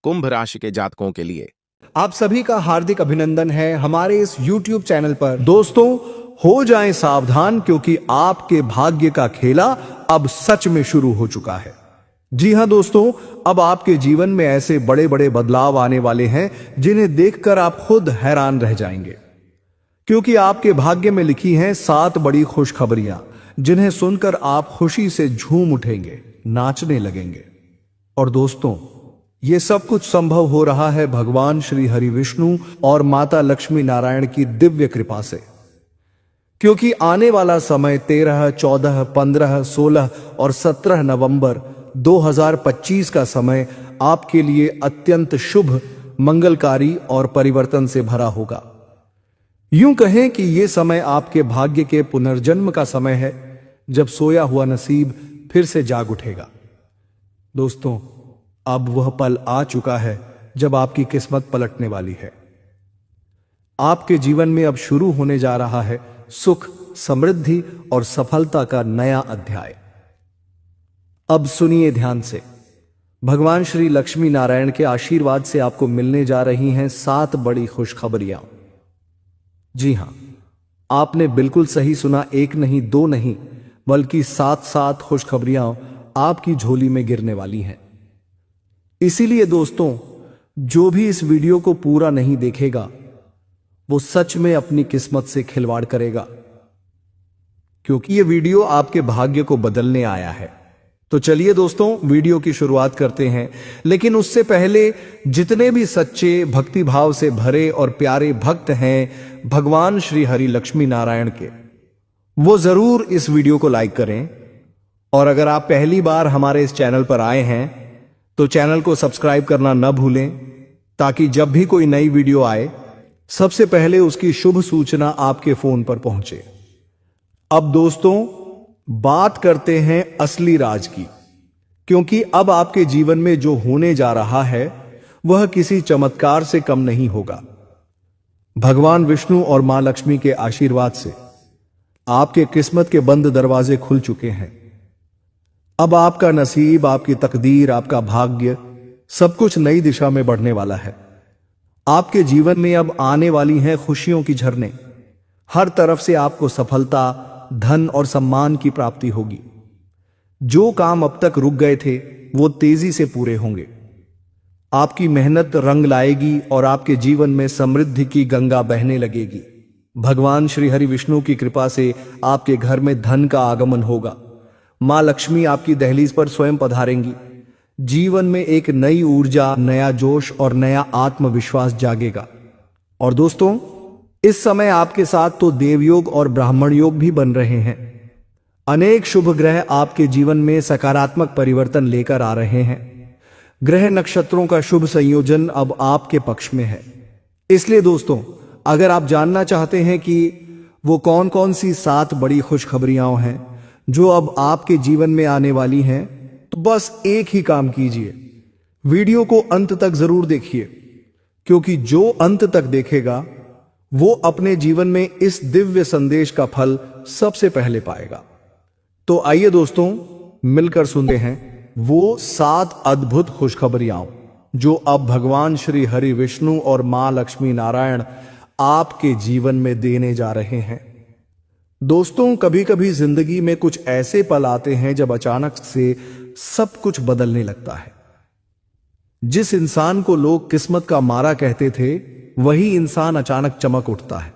कुंभ राशि के जातकों के लिए। आप सभी का हार्दिक अभिनंदन है हमारे इस YouTube चैनल पर। दोस्तों, हो जाएं सावधान क्योंकि आपके भाग्य का खेला अब सच में शुरू हो चुका है। जी हां दोस्तों, अब आपके जीवन में ऐसे बड़े बड़े बदलाव आने वाले हैं जिन्हें देखकर आप खुद हैरान रह जाएंगे, क्योंकि आपके भाग्य में लिखी हैं 7 बड़ी खुशखबरियां जिन्हें सुनकर आप खुशी से झूम उठेंगे, नाचने लगेंगे। और दोस्तों, ये सब कुछ संभव हो रहा है भगवान श्री हरि विष्णु और माता लक्ष्मी नारायण की दिव्य कृपा से, क्योंकि आने वाला समय 13, 14, 15, 16 और 17 नवंबर 2025 का समय आपके लिए अत्यंत शुभ, मंगलकारी और परिवर्तन से भरा होगा। यूं कहें कि यह समय आपके भाग्य के पुनर्जन्म का समय है, जब सोया हुआ नसीब फिर से जाग उठेगा। दोस्तों, अब वह पल आ चुका है जब आपकी किस्मत पलटने वाली है। आपके जीवन में अब शुरू होने जा रहा है सुख, समृद्धि और सफलता का नया अध्याय। अब सुनिए ध्यान से। भगवान श्री लक्ष्मी नारायण के आशीर्वाद से आपको मिलने जा रही हैं 7 बड़ी खुशखबरियां। जी हां, आपने बिल्कुल सही सुना, एक नहीं, 2 नहीं, बल्कि 7 खुशखबरियां आपकी झोली में गिरने वाली हैं। इसीलिए दोस्तों, जो भी इस वीडियो को पूरा नहीं देखेगा वो सच में अपनी किस्मत से खिलवाड़ करेगा, क्योंकि ये वीडियो आपके भाग्य को बदलने आया है। तो चलिए दोस्तों, वीडियो की शुरुआत करते हैं। लेकिन उससे पहले जितने भी सच्चे भक्ति भाव से भरे और प्यारे भक्त हैं भगवान श्री हरि लक्ष्मी नारायण के, वो जरूर इस वीडियो को लाइक करें। और अगर आप पहली बार हमारे इस चैनल पर आए हैं तो चैनल को सब्सक्राइब करना न भूलें, ताकि जब भी कोई नई वीडियो आए सबसे पहले उसकी शुभ सूचना आपके फोन पर पहुंचे। अब दोस्तों, बात करते हैं असली राज की, क्योंकि अब आपके जीवन में जो होने जा रहा है वह किसी चमत्कार से कम नहीं होगा। भगवान विष्णु और मां लक्ष्मी के आशीर्वाद से आपके किस्मत के बंद दरवाजे खुल चुके हैं। अब आपका नसीब, आपकी तकदीर, आपका भाग्य सब कुछ नई दिशा में बढ़ने वाला है। आपके जीवन में अब आने वाली हैं खुशियों की झरने। हर तरफ से आपको सफलता, धन और सम्मान की प्राप्ति होगी। जो काम अब तक रुक गए थे वो तेजी से पूरे होंगे। आपकी मेहनत रंग लाएगी और आपके जीवन में समृद्धि की गंगा बहने लगेगी। भगवान श्री हरि विष्णु की कृपा से आपके घर में धन का आगमन होगा। मां लक्ष्मी आपकी दहलीज पर स्वयं पधारेंगी। जीवन में एक नई ऊर्जा, नया जोश और नया आत्मविश्वास जागेगा। और दोस्तों, इस समय आपके साथ तो देवयोग और ब्राह्मण योग भी बन रहे हैं। अनेक शुभ ग्रह आपके जीवन में सकारात्मक परिवर्तन लेकर आ रहे हैं। ग्रह नक्षत्रों का शुभ संयोजन अब आपके पक्ष में है। इसलिए दोस्तों, अगर आप जानना चाहते हैं कि वो कौन कौन सी 7 बड़ी खुशखबरियां हैं जो अब आपके जीवन में आने वाली हैं, तो बस एक ही काम कीजिए, वीडियो को अंत तक जरूर देखिए, क्योंकि जो अंत तक देखेगा वो अपने जीवन में इस दिव्य संदेश का फल सबसे पहले पाएगा। तो आइए दोस्तों, मिलकर सुनते हैं वो 7 अद्भुत खुशखबरियां जो अब भगवान श्री हरि विष्णु और मां लक्ष्मी नारायण आपके जीवन में देने जा रहे हैं। दोस्तों, कभी कभी जिंदगी में कुछ ऐसे पल आते हैं जब अचानक से सब कुछ बदलने लगता है। जिस इंसान को लोग किस्मत का मारा कहते थे, वही इंसान अचानक चमक उठता है।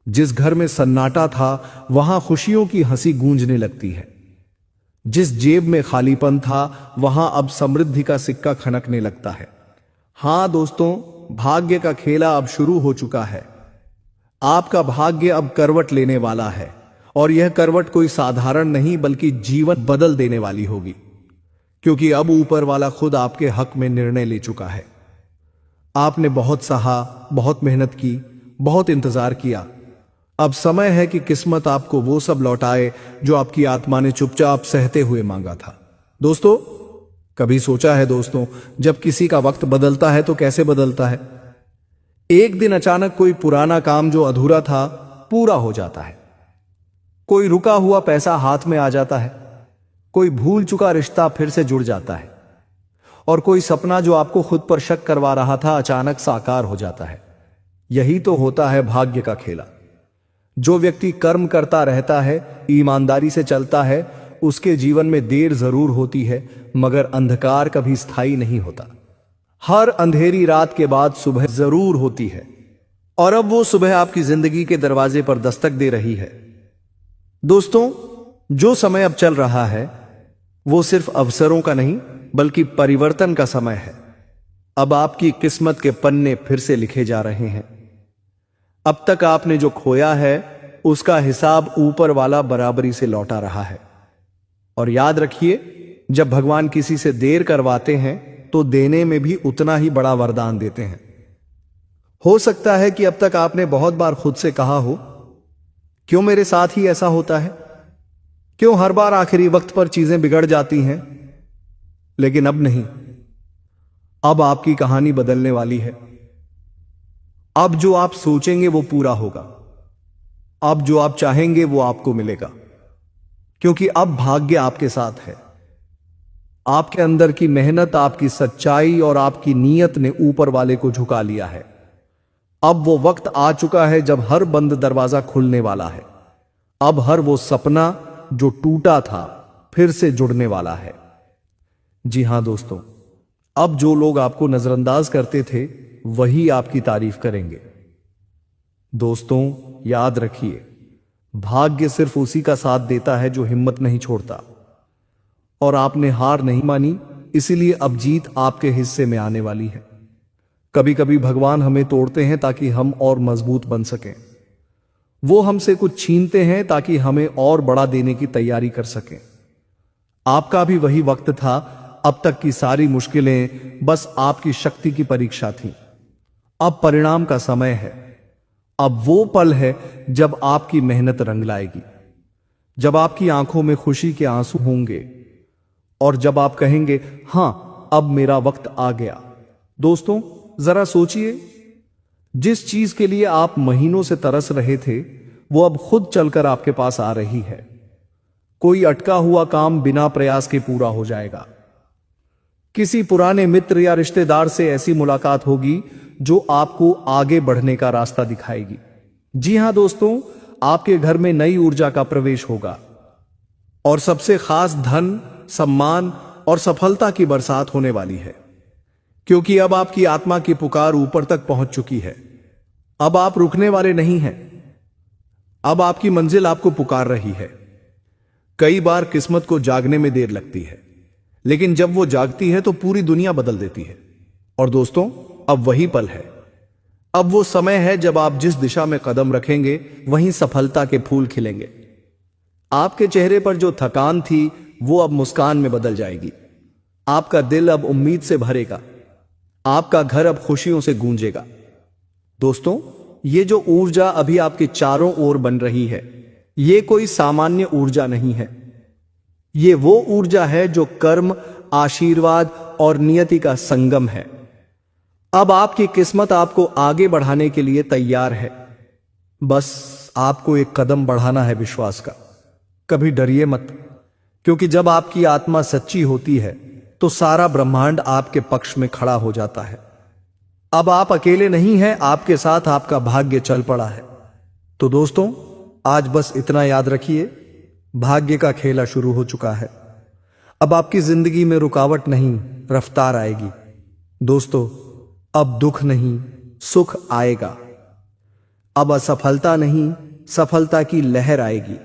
जिस घर में सन्नाटा था वहां खुशियों की हंसी गूंजने लगती है। जिस जेब में खालीपन था वहां अब समृद्धि का सिक्का खनकने लगता है। हां दोस्तों, भाग्य का खेला अब शुरू हो चुका है। आपका भाग्य अब करवट लेने वाला है, और यह करवट कोई साधारण नहीं बल्कि जीवन बदल देने वाली होगी, क्योंकि अब ऊपर वाला खुद आपके हक में निर्णय ले चुका है। आपने बहुत सहा, बहुत मेहनत की, बहुत इंतजार किया। अब समय है कि किस्मत आपको वो सब लौटाए जो आपकी आत्मा ने चुपचाप सहते हुए मांगा था। दोस्तों, कभी सोचा है दोस्तों, जब किसी का वक्त बदलता है तो कैसे बदलता है? एक दिन अचानक कोई पुराना काम जो अधूरा था पूरा हो जाता है। कोई रुका हुआ पैसा हाथ में आ जाता है। कोई भूल चुका रिश्ता फिर से जुड़ जाता है। और कोई सपना जो आपको खुद पर शक करवा रहा था अचानक साकार हो जाता है। यही तो होता है भाग्य का खेला। जो व्यक्ति कर्म करता रहता है, ईमानदारी से चलता है, उसके जीवन में देर जरूर होती है, मगर अंधकार कभी स्थायी नहीं होता। हर अंधेरी रात के बाद सुबह जरूर होती है, और अब वो सुबह आपकी जिंदगी के दरवाजे पर दस्तक दे रही है। दोस्तों, जो समय अब चल रहा है वो सिर्फ अवसरों का नहीं बल्कि परिवर्तन का समय है। अब आपकी किस्मत के पन्ने फिर से लिखे जा रहे हैं। अब तक आपने जो खोया है उसका हिसाब ऊपर वाला बराबरी से लौटा रहा है। और याद रखिए, जब भगवान किसी से देर करवाते हैं तो देने में भी उतना ही बड़ा वरदान देते हैं। हो सकता है कि अब तक आपने बहुत बार खुद से कहा हो, क्यों मेरे साथ ही ऐसा होता है, क्यों हर बार आखिरी वक्त पर चीजें बिगड़ जाती हैं। लेकिन अब नहीं, अब आपकी कहानी बदलने वाली है। अब जो आप सोचेंगे वो पूरा होगा। अब जो आप चाहेंगे वो आपको मिलेगा, क्योंकि अब भाग्य आपके साथ है। आपके अंदर की मेहनत, आपकी सच्चाई और आपकी नीयत ने ऊपर वाले को झुका लिया है। अब वो वक्त आ चुका है जब हर बंद दरवाजा खुलने वाला है। अब हर वो सपना जो टूटा था फिर से जुड़ने वाला है। जी हां दोस्तों, अब जो लोग आपको नजरअंदाज करते थे वही आपकी तारीफ करेंगे। दोस्तों, याद रखिए, भाग्य सिर्फ उसी का साथ देता है जो हिम्मत नहीं छोड़ता। और आपने हार नहीं मानी, इसीलिए अब जीत आपके हिस्से में आने वाली है। कभी कभी भगवान हमें तोड़ते हैं ताकि हम और मजबूत बन सकें। वो हमसे कुछ छीनते हैं ताकि हमें और बड़ा देने की तैयारी कर सकें। आपका भी वही वक्त था। अब तक की सारी मुश्किलें बस आपकी शक्ति की परीक्षा थी। अब परिणाम का समय है। अब वो पल है जब आपकी मेहनत रंग लाएगी, जब आपकी आंखों में खुशी के आंसू होंगे और जब आप कहेंगे, हां, अब मेरा वक्त आ गया। दोस्तों, जरा सोचिए, जिस चीज के लिए आप महीनों से तरस रहे थे वो अब खुद चलकर आपके पास आ रही है। कोई अटका हुआ काम बिना प्रयास के पूरा हो जाएगा। किसी पुराने मित्र या रिश्तेदार से ऐसी मुलाकात होगी जो आपको आगे बढ़ने का रास्ता दिखाएगी। जी हां दोस्तों, आपके घर में नई ऊर्जा का प्रवेश होगा और सबसे खास धन, सम्मान और सफलता की बरसात होने वाली है, क्योंकि अब आपकी आत्मा की पुकार ऊपर तक पहुंच चुकी है। अब आप रुकने वाले नहीं हैं। अब आपकी मंजिल आपको पुकार रही है। कई बार किस्मत को जागने में देर लगती है, लेकिन जब वो जागती है तो पूरी दुनिया बदल देती है। और दोस्तों, अब वही पल है। अब वो समय है जब आप जिस दिशा में कदम रखेंगे वहीं सफलता के फूल खिलेंगे। आपके चेहरे पर जो थकान थी वो अब मुस्कान में बदल जाएगी। आपका दिल अब उम्मीद से भरेगा। आपका घर अब खुशियों से गूंजेगा। दोस्तों, ये जो ऊर्जा अभी आपके चारों ओर बन रही है, ये कोई सामान्य ऊर्जा नहीं है। ये वो ऊर्जा है जो कर्म, आशीर्वाद और नियति का संगम है। अब आपकी किस्मत आपको आगे बढ़ाने के लिए तैयार है। बस आपको एक कदम बढ़ाना है विश्वास का। कभी डरिए मत, क्योंकि जब आपकी आत्मा सच्ची होती है तो सारा ब्रह्मांड आपके पक्ष में खड़ा हो जाता है। अब आप अकेले नहीं हैं, आपके साथ आपका भाग्य चल पड़ा है। तो दोस्तों, आज बस इतना याद रखिए, भाग्य का खेला शुरू हो चुका है। अब आपकी जिंदगी में रुकावट नहीं, रफ्तार आएगी। दोस्तों, अब दुख नहीं, सुख आएगा। अब असफलता नहीं, सफलता की लहर आएगी।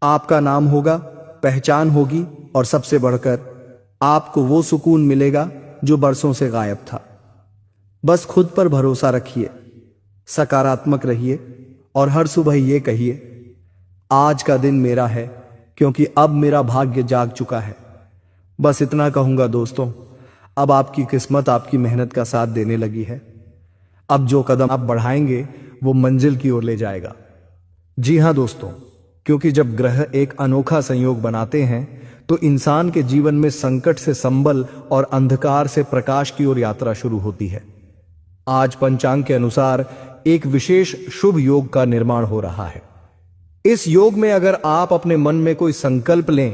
आपका नाम होगा, पहचान होगी और सबसे बढ़कर आपको वो सुकून मिलेगा जो बरसों से गायब था। बस खुद पर भरोसा रखिए, सकारात्मक रहिए और हर सुबह ये कहिए, आज का दिन मेरा है क्योंकि अब मेरा भाग्य जाग चुका है। बस इतना कहूंगा दोस्तों, अब आपकी किस्मत आपकी मेहनत का साथ देने लगी है। अब जो कदम आप बढ़ाएंगे वो मंजिल की ओर ले जाएगा। जी हां दोस्तों, क्योंकि जब ग्रह एक अनोखा संयोग बनाते हैं तो इंसान के जीवन में संकट से संबल और अंधकार से प्रकाश की ओर यात्रा शुरू होती है। आज पंचांग के अनुसार एक विशेष शुभ योग का निर्माण हो रहा है। इस योग में अगर आप अपने मन में कोई संकल्प लें,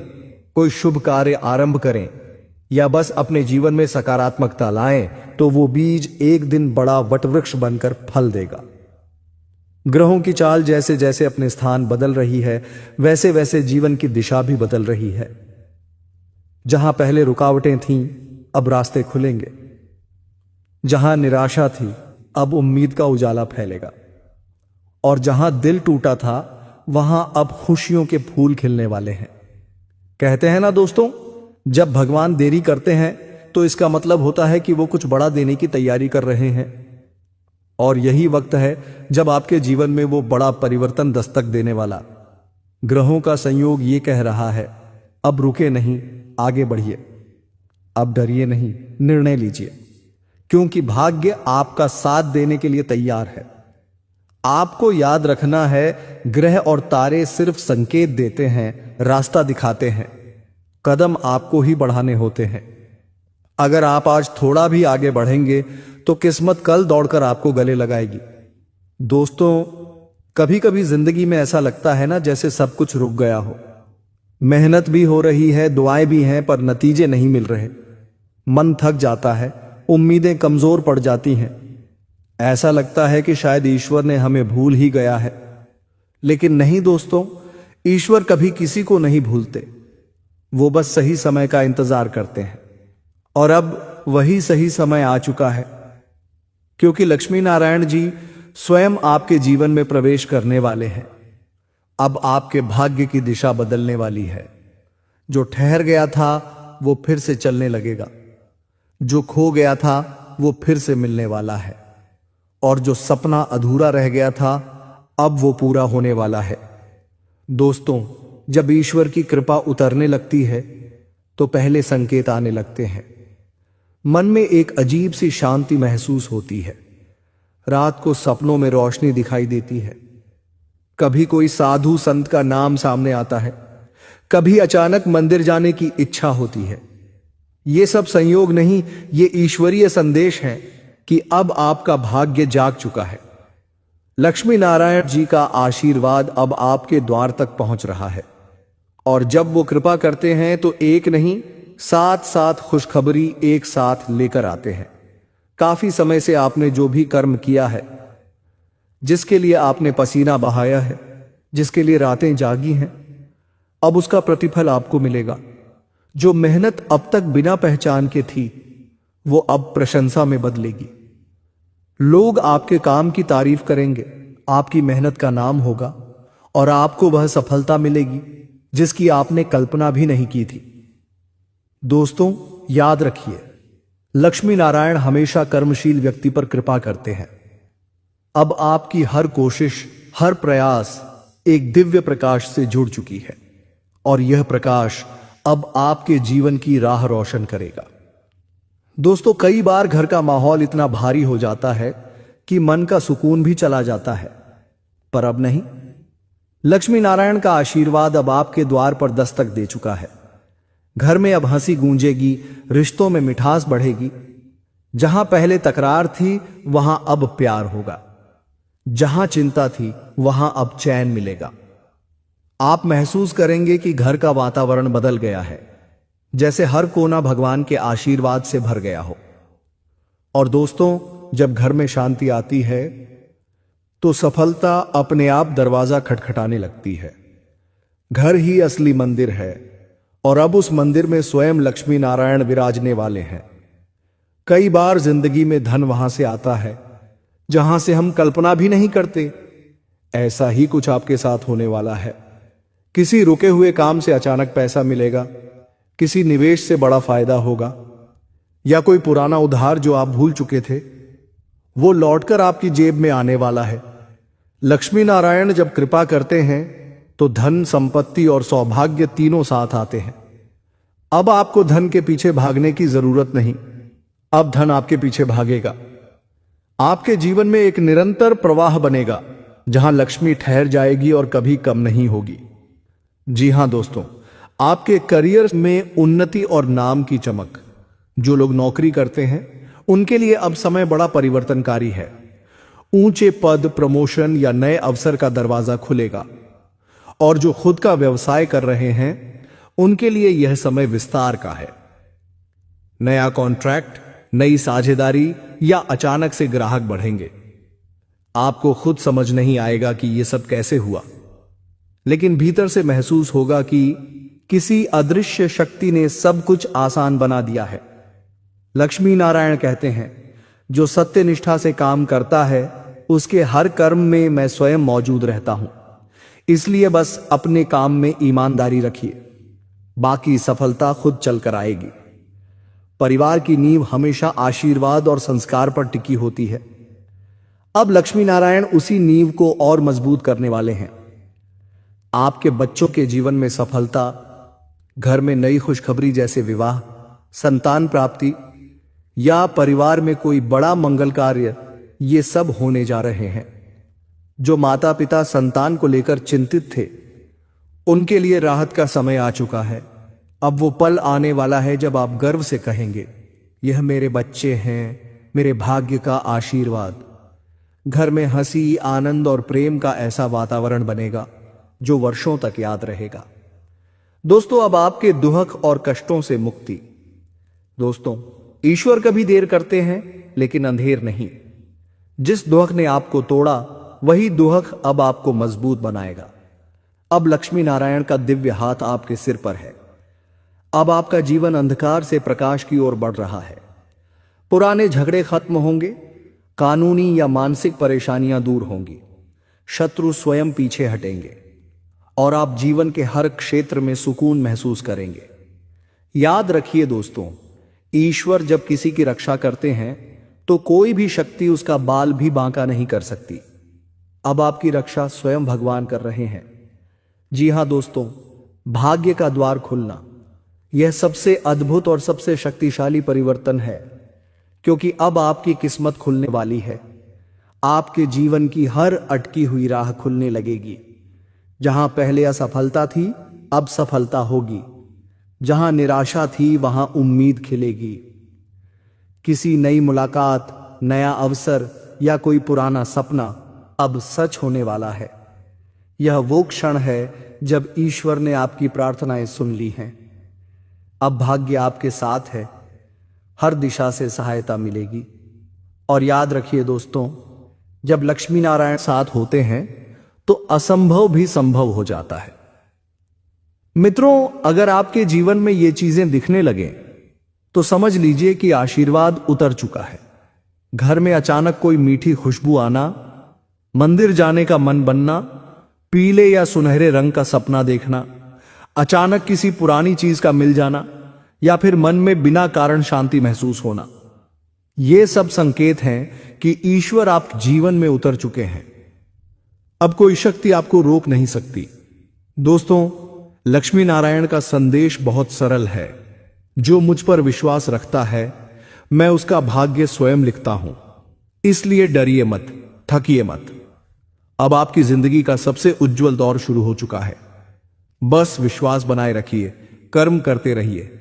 कोई शुभ कार्य आरंभ करें, या बस अपने जीवन में सकारात्मकता लाएं तो वो बीज एक दिन बड़ा वटवृक्ष बनकर फल देगा। ग्रहों की चाल जैसे जैसे अपने स्थान बदल रही है, वैसे वैसे जीवन की दिशा भी बदल रही है। जहां पहले रुकावटें थीं, अब रास्ते खुलेंगे। जहां निराशा थी, अब उम्मीद का उजाला फैलेगा। और जहां दिल टूटा था, वहां अब खुशियों के फूल खिलने वाले हैं। कहते हैं ना दोस्तों, जब भगवान देरी करते हैं तो इसका मतलब होता है कि वो कुछ बड़ा देने की तैयारी कर रहे हैं। और यही वक्त है जब आपके जीवन में वो बड़ा परिवर्तन दस्तक देने वाला। ग्रहों का संयोग ये कह रहा है, अब रुके नहीं, आगे बढ़िए। अब डरिए नहीं, निर्णय लीजिए, क्योंकि भाग्य आपका साथ देने के लिए तैयार है। आपको याद रखना है, ग्रह और तारे सिर्फ संकेत देते हैं, रास्ता दिखाते हैं। कदम आपको ही बढ़ाने होते हैं। अगर आप आज थोड़ा भी आगे बढ़ेंगे तो किस्मत कल दौड़कर आपको गले लगाएगी। दोस्तों, कभी कभी जिंदगी में ऐसा लगता है ना, जैसे सब कुछ रुक गया हो। मेहनत भी हो रही है, दुआएं भी हैं, पर नतीजे नहीं मिल रहे। मन थक जाता है, उम्मीदें कमजोर पड़ जाती हैं। ऐसा लगता है कि शायद ईश्वर ने हमें भूल ही गया है। लेकिन नहीं दोस्तों, ईश्वर कभी किसी को नहीं भूलते। वो बस सही समय का इंतजार करते हैं। और अब वही सही समय आ चुका है, क्योंकि लक्ष्मी नारायण जी स्वयं आपके जीवन में प्रवेश करने वाले हैं। अब आपके भाग्य की दिशा बदलने वाली है। जो ठहर गया था वो फिर से चलने लगेगा। जो खो गया था वो फिर से मिलने वाला है। और जो सपना अधूरा रह गया था, अब वो पूरा होने वाला है। दोस्तों, जब ईश्वर की कृपा उतरने लगती है तो पहले संकेत आने लगते हैं। मन में एक अजीब सी शांति महसूस होती है। रात को सपनों में रोशनी दिखाई देती है। कभी कोई साधु संत का नाम सामने आता है, कभी अचानक मंदिर जाने की इच्छा होती है। ये सब संयोग नहीं, ये ईश्वरीय संदेश है कि अब आपका भाग्य जाग चुका है। लक्ष्मी नारायण जी का आशीर्वाद अब आपके द्वार तक पहुंच रहा है। और जब वो कृपा करते हैं तो एक नहीं, साथ साथ खुशखबरी एक साथ लेकर आते हैं। काफी समय से आपने जो भी कर्म किया है, जिसके लिए आपने पसीना बहाया है, जिसके लिए रातें जागी हैं, अब उसका प्रतिफल आपको मिलेगा। जो मेहनत अब तक बिना पहचान के थी, वो अब प्रशंसा में बदलेगी। लोग आपके काम की तारीफ करेंगे, आपकी मेहनत का नाम होगा और आपको वह सफलता मिलेगी जिसकी आपने कल्पना भी नहीं की थी। दोस्तों, याद रखिए, लक्ष्मी नारायण हमेशा कर्मशील व्यक्ति पर कृपा करते हैं। अब आपकी हर कोशिश, हर प्रयास एक दिव्य प्रकाश से जुड़ चुकी है और यह प्रकाश अब आपके जीवन की राह रोशन करेगा। दोस्तों, कई बार घर का माहौल इतना भारी हो जाता है कि मन का सुकून भी चला जाता है, पर अब नहीं। लक्ष्मी नारायण का आशीर्वाद अब आपके द्वार पर दस्तक दे चुका है। घर में अब हंसी गूंजेगी, रिश्तों में मिठास बढ़ेगी। जहां पहले तकरार थी, वहां अब प्यार होगा। जहां चिंता थी, वहां अब चैन मिलेगा। आप महसूस करेंगे कि घर का वातावरण बदल गया है, जैसे हर कोना भगवान के आशीर्वाद से भर गया हो। और दोस्तों, जब घर में शांति आती है तो सफलता अपने आप दरवाजा खटखटाने लगती है। घर ही असली मंदिर है और अब उस मंदिर में स्वयं लक्ष्मी नारायण विराजने वाले हैं। कई बार जिंदगी में धन वहां से आता है जहां से हम कल्पना भी नहीं करते। ऐसा ही कुछ आपके साथ होने वाला है। किसी रुके हुए काम से अचानक पैसा मिलेगा, किसी निवेश से बड़ा फायदा होगा, या कोई पुराना उधार जो आप भूल चुके थे वो लौटकर आपकी जेब में आने वाला है। लक्ष्मी नारायण जब कृपा करते हैं तो धन, संपत्ति और सौभाग्य तीनों साथ आते हैं। अब आपको धन के पीछे भागने की जरूरत नहीं, अब धन आपके पीछे भागेगा। आपके जीवन में एक निरंतर प्रवाह बनेगा जहां लक्ष्मी ठहर जाएगी और कभी कम नहीं होगी। जी हां दोस्तों, आपके करियर में उन्नति और नाम की चमक। जो लोग नौकरी करते हैं उनके लिए अब समय बड़ा परिवर्तनकारी है। ऊंचे पद, प्रमोशन या नए अवसर का दरवाजा खुलेगा। और जो खुद का व्यवसाय कर रहे हैं उनके लिए यह समय विस्तार का है। नया कॉन्ट्रैक्ट, नई साझेदारी या अचानक से ग्राहक बढ़ेंगे। आपको खुद समझ नहीं आएगा कि यह सब कैसे हुआ, लेकिन भीतर से महसूस होगा कि किसी अदृश्य शक्ति ने सब कुछ आसान बना दिया है। लक्ष्मी नारायण कहते हैं, जो सत्य निष्ठा से काम करता है उसके हर कर्म में मैं स्वयं मौजूद रहता हूं। इसलिए बस अपने काम में ईमानदारी रखिए, बाकी सफलता खुद चलकर आएगी। परिवार की नींव हमेशा आशीर्वाद और संस्कार पर टिकी होती है। अब लक्ष्मी नारायण उसी नींव को और मजबूत करने वाले हैं। आपके बच्चों के जीवन में सफलता, घर में नई खुशखबरी जैसे विवाह, संतान प्राप्ति या परिवार में कोई बड़ा मंगल कार्य, ये सब होने जा रहे हैं। जो माता पिता संतान को लेकर चिंतित थे, उनके लिए राहत का समय आ चुका है। अब वो पल आने वाला है जब आप गर्व से कहेंगे, यह मेरे बच्चे हैं, मेरे भाग्य का आशीर्वाद। घर में हंसी, आनंद और प्रेम का ऐसा वातावरण बनेगा जो वर्षों तक याद रहेगा। दोस्तों, अब आपके दुख और कष्टों से मुक्ति। दोस्तों, ईश्वर कभी देर करते हैं लेकिन अंधेर नहीं। जिस दुख ने आपको तोड़ा, वही दुख अब आपको मजबूत बनाएगा। अब लक्ष्मी नारायण का दिव्य हाथ आपके सिर पर है। अब आपका जीवन अंधकार से प्रकाश की ओर बढ़ रहा है। पुराने झगड़े खत्म होंगे, कानूनी या मानसिक परेशानियां दूर होंगी, शत्रु स्वयं पीछे हटेंगे और आप जीवन के हर क्षेत्र में सुकून महसूस करेंगे। याद रखिए दोस्तों, ईश्वर जब किसी की रक्षा करते हैं तो कोई भी शक्ति उसका बाल भी बांका नहीं कर सकती। अब आपकी रक्षा स्वयं भगवान कर रहे हैं। जी हां दोस्तों, भाग्य का द्वार खुलना, यह सबसे अद्भुत और सबसे शक्तिशाली परिवर्तन है, क्योंकि अब आपकी किस्मत खुलने वाली है। आपके जीवन की हर अटकी हुई राह खुलने लगेगी। जहां पहले असफलता थी, अब सफलता होगी। जहां निराशा थी, वहां उम्मीद खिलेगी। किसी नई मुलाकात, नया अवसर या कोई पुराना सपना अब सच होने वाला है। यह वो क्षण है जब ईश्वर ने आपकी प्रार्थनाएं सुन ली हैं। अब भाग्य आपके साथ है, हर दिशा से सहायता मिलेगी। और याद रखिए दोस्तों, जब लक्ष्मी नारायण साथ होते हैं तो असंभव भी संभव हो जाता है। मित्रों, अगर आपके जीवन में ये चीजें दिखने लगे तो समझ लीजिए कि आशीर्वाद उतर चुका है। घर में अचानक कोई मीठी खुशबू आना, मंदिर जाने का मन बनना, पीले या सुनहरे रंग का सपना देखना, अचानक किसी पुरानी चीज का मिल जाना या फिर मन में बिना कारण शांति महसूस होना, ये सब संकेत हैं कि ईश्वर आप जीवन में उतर चुके हैं। अब कोई शक्ति आपको रोक नहीं सकती। दोस्तों, लक्ष्मी नारायण का संदेश बहुत सरल है। जो मुझ पर विश्वास रखता है, मैं उसका भाग्य स्वयं लिखता हूं। इसलिए डरिए मत, थकिए मत। अब आपकी जिंदगी का सबसे उज्जवल दौर शुरू हो चुका है। बस विश्वास बनाए रखिए, कर्म करते रहिए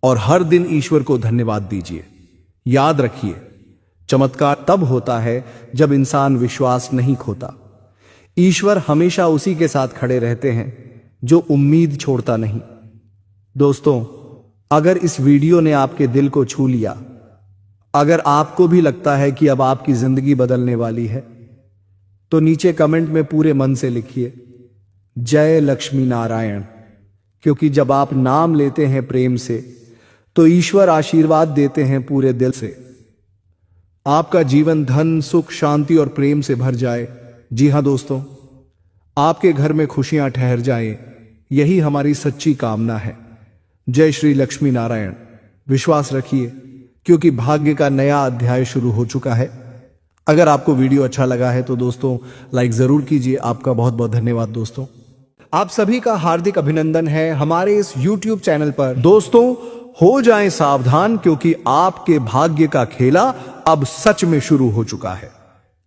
और हर दिन ईश्वर को धन्यवाद दीजिए। याद रखिए, चमत्कार तब होता है जब इंसान विश्वास नहीं खोता। ईश्वर हमेशा उसी के साथ खड़े रहते हैं जो उम्मीद छोड़ता नहीं। दोस्तों, अगर इस वीडियो ने आपके दिल को छू लिया, अगर आपको भी लगता है कि अब आपकी जिंदगी बदलने वाली है, तो नीचे कमेंट में पूरे मन से लिखिए, जय लक्ष्मी नारायण। क्योंकि जब आप नाम लेते हैं प्रेम से, तो ईश्वर आशीर्वाद देते हैं पूरे दिल से। आपका जीवन धन, सुख, शांति और प्रेम से भर जाए। जी हां दोस्तों, आपके घर में खुशियां ठहर जाएं, यही हमारी सच्ची कामना है। जय श्री लक्ष्मी नारायण। विश्वास रखिए, क्योंकि भाग्य का नया अध्याय शुरू हो चुका है। अगर आपको वीडियो अच्छा लगा है तो दोस्तों लाइक जरूर कीजिए। आपका बहुत बहुत धन्यवाद दोस्तों। आप सभी का हार्दिक अभिनंदन है हमारे इस YouTube चैनल पर। दोस्तों, हो जाएं सावधान, क्योंकि आपके भाग्य का खेला अब सच में शुरू हो चुका है।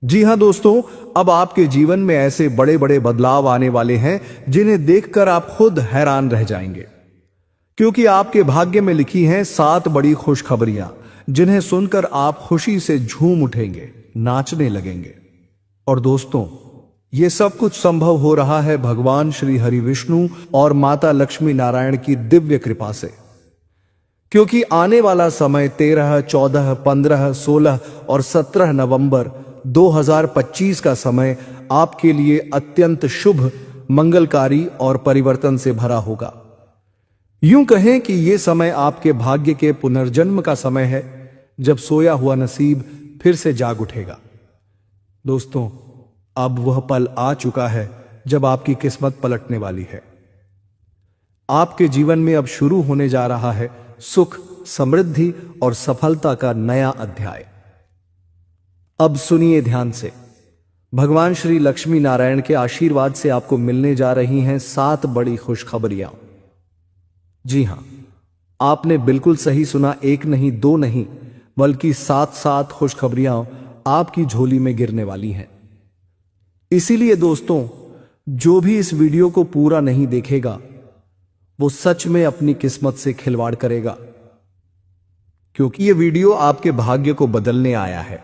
जी हां दोस्तों, अब आपके जीवन में ऐसे बड़े बड़े बदलाव आने वाले हैं जिन्हें देखकर आप खुद हैरान रह जाएंगे। क्योंकि आपके भाग्य में लिखी हैं 7 बड़ी खुशखबरियां, जिन्हें सुनकर आप खुशी से झूम उठेंगे, नाचने लगेंगे। और दोस्तों, ये सब कुछ संभव हो रहा है भगवान श्री हरि विष्णु और माता लक्ष्मी नारायण की दिव्य कृपा से। क्योंकि आने वाला समय 13, 14, 15, 16 और 17 नवंबर 2025 का समय आपके लिए अत्यंत शुभ, मंगलकारी और परिवर्तन से भरा होगा। यूं कहें कि यह समय आपके भाग्य के पुनर्जन्म का समय है, जब सोया हुआ नसीब फिर से जाग उठेगा। दोस्तों, अब वह पल आ चुका है जब आपकी किस्मत पलटने वाली है। आपके जीवन में अब शुरू होने जा रहा है सुख, समृद्धि और सफलता का नया अध्याय। अब सुनिए ध्यान से। भगवान श्री लक्ष्मी नारायण के आशीर्वाद से आपको मिलने जा रही हैं 7 बड़ी खुशखबरियां। जी हां, आपने बिल्कुल सही सुना। 1 नहीं, 2 नहीं, बल्कि 7 खुशखबरियां आपकी झोली में गिरने वाली हैं। इसीलिए दोस्तों, जो भी इस वीडियो को पूरा नहीं देखेगा, वो सच में अपनी किस्मत से खिलवाड़ करेगा, क्योंकि ये वीडियो आपके भाग्य को बदलने आया है।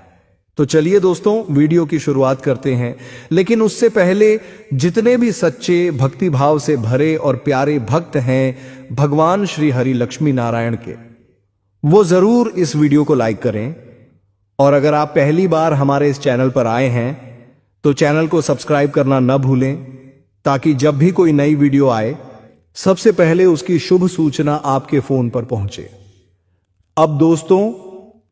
तो चलिए दोस्तों, वीडियो की शुरुआत करते हैं। लेकिन उससे पहले जितने भी सच्चे भक्ति भाव से भरे और प्यारे भक्त हैं भगवान श्री हरि लक्ष्मी नारायण के, वो जरूर इस वीडियो को लाइक करें। और अगर आप पहली बार हमारे इस चैनल पर आए हैं तो चैनल को सब्सक्राइब करना न भूलें, ताकि जब भी कोई नई वीडियो आए सबसे पहले उसकी शुभ सूचना आपके फोन पर पहुंचे। अब दोस्तों,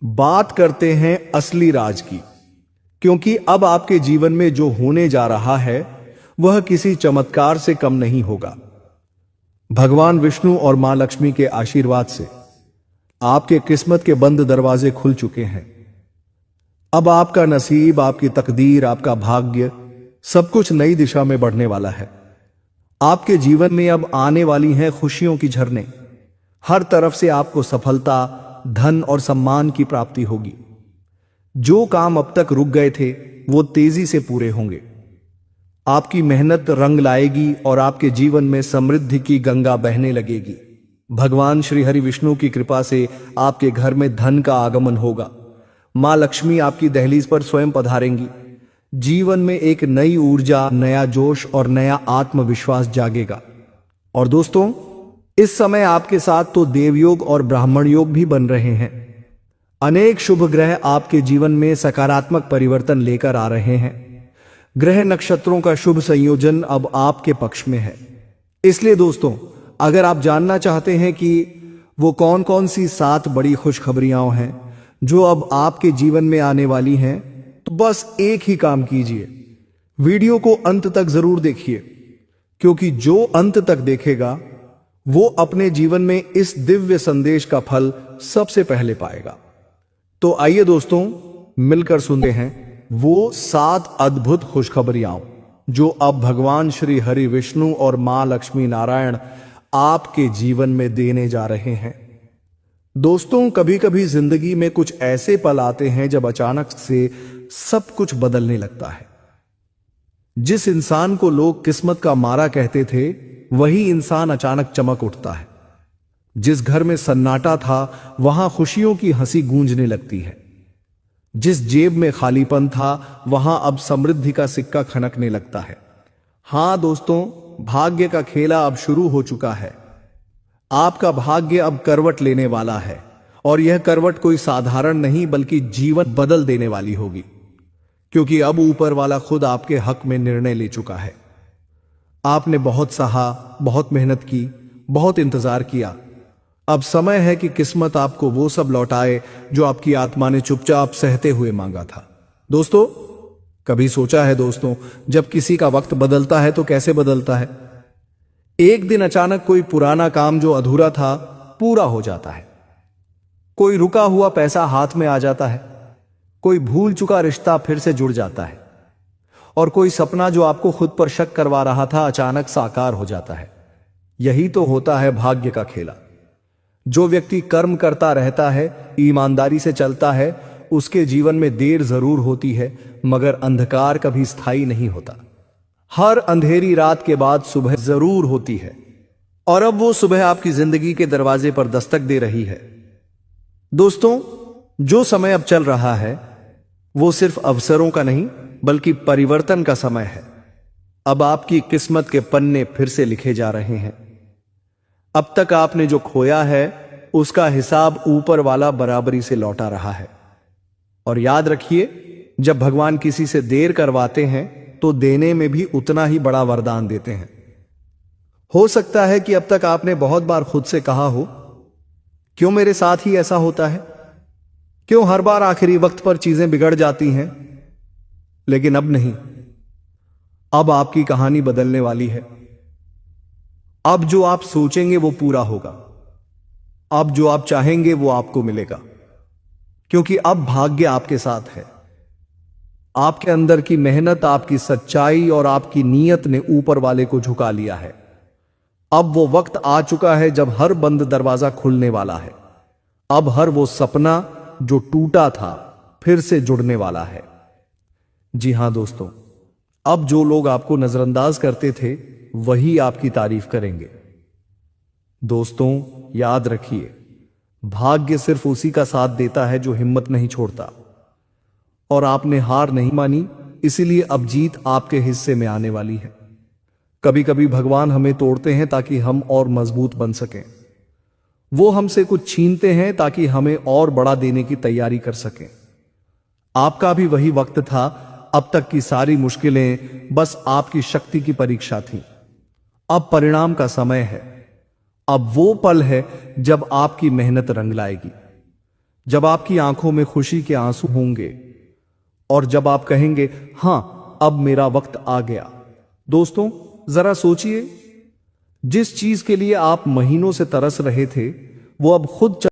बात करते हैं असली राज की, क्योंकि अब आपके जीवन में जो होने जा रहा है वह किसी चमत्कार से कम नहीं होगा। भगवान विष्णु और मां लक्ष्मी के आशीर्वाद से आपके किस्मत के बंद दरवाजे खुल चुके हैं। अब आपका नसीब, आपकी तकदीर, आपका भाग्य सब कुछ नई दिशा में बढ़ने वाला है। आपके जीवन में अब आने वाली हैं खुशियों की झरने। हर तरफ से आपको सफलता, धन और सम्मान की प्राप्ति होगी। जो काम अब तक रुक गए थे वो तेजी से पूरे होंगे। आपकी मेहनत रंग लाएगी और आपके जीवन में समृद्धि की गंगा बहने लगेगी। भगवान श्री हरि विष्णु की कृपा से आपके घर में धन का आगमन होगा। मां लक्ष्मी आपकी दहलीज पर स्वयं पधारेंगी। जीवन में एक नई ऊर्जा, नया जोश और नया आत्मविश्वास जागेगा। और दोस्तों, इस समय आपके साथ तो देवयोग और ब्राह्मण योग भी बन रहे हैं। अनेक शुभ ग्रह आपके जीवन में सकारात्मक परिवर्तन लेकर आ रहे हैं। ग्रह नक्षत्रों का शुभ संयोजन अब आपके पक्ष में है। इसलिए दोस्तों, अगर आप जानना चाहते हैं कि वो कौन कौन सी 7 बड़ी खुशखबरियां हैं जो अब आपके जीवन में आने वाली हैं, तो बस एक ही काम कीजिए, वीडियो को अंत तक जरूर देखिए, क्योंकि जो अंत तक देखेगा वो अपने जीवन में इस दिव्य संदेश का फल सबसे पहले पाएगा। तो आइए दोस्तों, मिलकर सुनते हैं वो 7 अद्भुत खुशखबरियां जो अब भगवान श्री हरि विष्णु और मां लक्ष्मी नारायण आपके जीवन में देने जा रहे हैं। दोस्तों, कभी कभी जिंदगी में कुछ ऐसे पल आते हैं जब अचानक से सब कुछ बदलने लगता है। जिस इंसान को लोग किस्मत का मारा कहते थे, वही इंसान अचानक चमक उठता है। जिस घर में सन्नाटा था, वहां खुशियों की हंसी गूंजने लगती है। जिस जेब में खालीपन था, वहां अब समृद्धि का सिक्का खनकने लगता है। हां दोस्तों, भाग्य का खेला अब शुरू हो चुका है। आपका भाग्य अब करवट लेने वाला है, और यह करवट कोई साधारण नहीं बल्कि जीवन बदल देने वाली होगी, क्योंकि अब ऊपर वाला खुद आपके हक में निर्णय ले चुका है। आपने बहुत सहा, बहुत मेहनत की, बहुत इंतजार किया। अब समय है कि किस्मत आपको वो सब लौटाए जो आपकी आत्मा ने चुपचाप सहते हुए मांगा था। दोस्तों, कभी सोचा है दोस्तों, जब किसी का वक्त बदलता है तो कैसे बदलता है? एक दिन अचानक कोई पुराना काम जो अधूरा था पूरा हो जाता है। कोई रुका हुआ पैसा हाथ में आ जाता है। कोई भूल चुका रिश्ता फिर से जुड़ जाता है। और कोई सपना जो आपको खुद पर शक करवा रहा था अचानक साकार हो जाता है। यही तो होता है भाग्य का खेला। जो व्यक्ति कर्म करता रहता है, ईमानदारी से चलता है, उसके जीवन में देर जरूर होती है, मगर अंधकार कभी स्थायी नहीं होता। हर अंधेरी रात के बाद सुबह जरूर होती है, और अब वो सुबह आपकी जिंदगी के दरवाजे पर दस्तक दे रही है। दोस्तों, जो समय अब चल रहा है वो सिर्फ अवसरों का नहीं बल्कि परिवर्तन का समय है। अब आपकी किस्मत के पन्ने फिर से लिखे जा रहे हैं। अब तक आपने जो खोया है उसका हिसाब ऊपर वाला बराबरी से लौटा रहा है। और याद रखिए, जब भगवान किसी से देर करवाते हैं तो देने में भी उतना ही बड़ा वरदान देते हैं। हो सकता है कि अब तक आपने बहुत बार खुद से कहा हो, क्यों मेरे साथ ही ऐसा होता है, क्यों हर बार आखिरी वक्त पर चीजें बिगड़ जाती हैं। लेकिन अब नहीं, अब आपकी कहानी बदलने वाली है। अब जो आप सोचेंगे वो पूरा होगा। अब जो आप चाहेंगे वो आपको मिलेगा, क्योंकि अब भाग्य आपके साथ है। आपके अंदर की मेहनत, आपकी सच्चाई और आपकी नीयत ने ऊपर वाले को झुका लिया है। अब वो वक्त आ चुका है जब हर बंद दरवाजा खुलने वाला है। अब हर वो सपना जो टूटा था फिर से जुड़ने वाला है। जी हां दोस्तों, अब जो लोग आपको नजरअंदाज करते थे वही आपकी तारीफ करेंगे। दोस्तों याद रखिए, भाग्य सिर्फ उसी का साथ देता है जो हिम्मत नहीं छोड़ता। और आपने हार नहीं मानी, इसीलिए अब जीत आपके हिस्से में आने वाली है। कभी कभी भगवान हमें तोड़ते हैं ताकि हम और मजबूत बन सकें। वो हमसे कुछ छीनते हैं ताकि हमें और बड़ा देने की तैयारी कर सकें। आपका भी वही वक्त था। अब तक की सारी मुश्किलें बस आपकी शक्ति की परीक्षा थी। अब परिणाम का समय है। अब वो पल है जब आपकी मेहनत रंग लाएगी, जब आपकी आंखों में खुशी के आंसू होंगे और जब आप कहेंगे, हां अब मेरा वक्त आ गया। दोस्तों जरा सोचिए, जिस चीज के लिए आप महीनों से तरस रहे थे वो अब खुद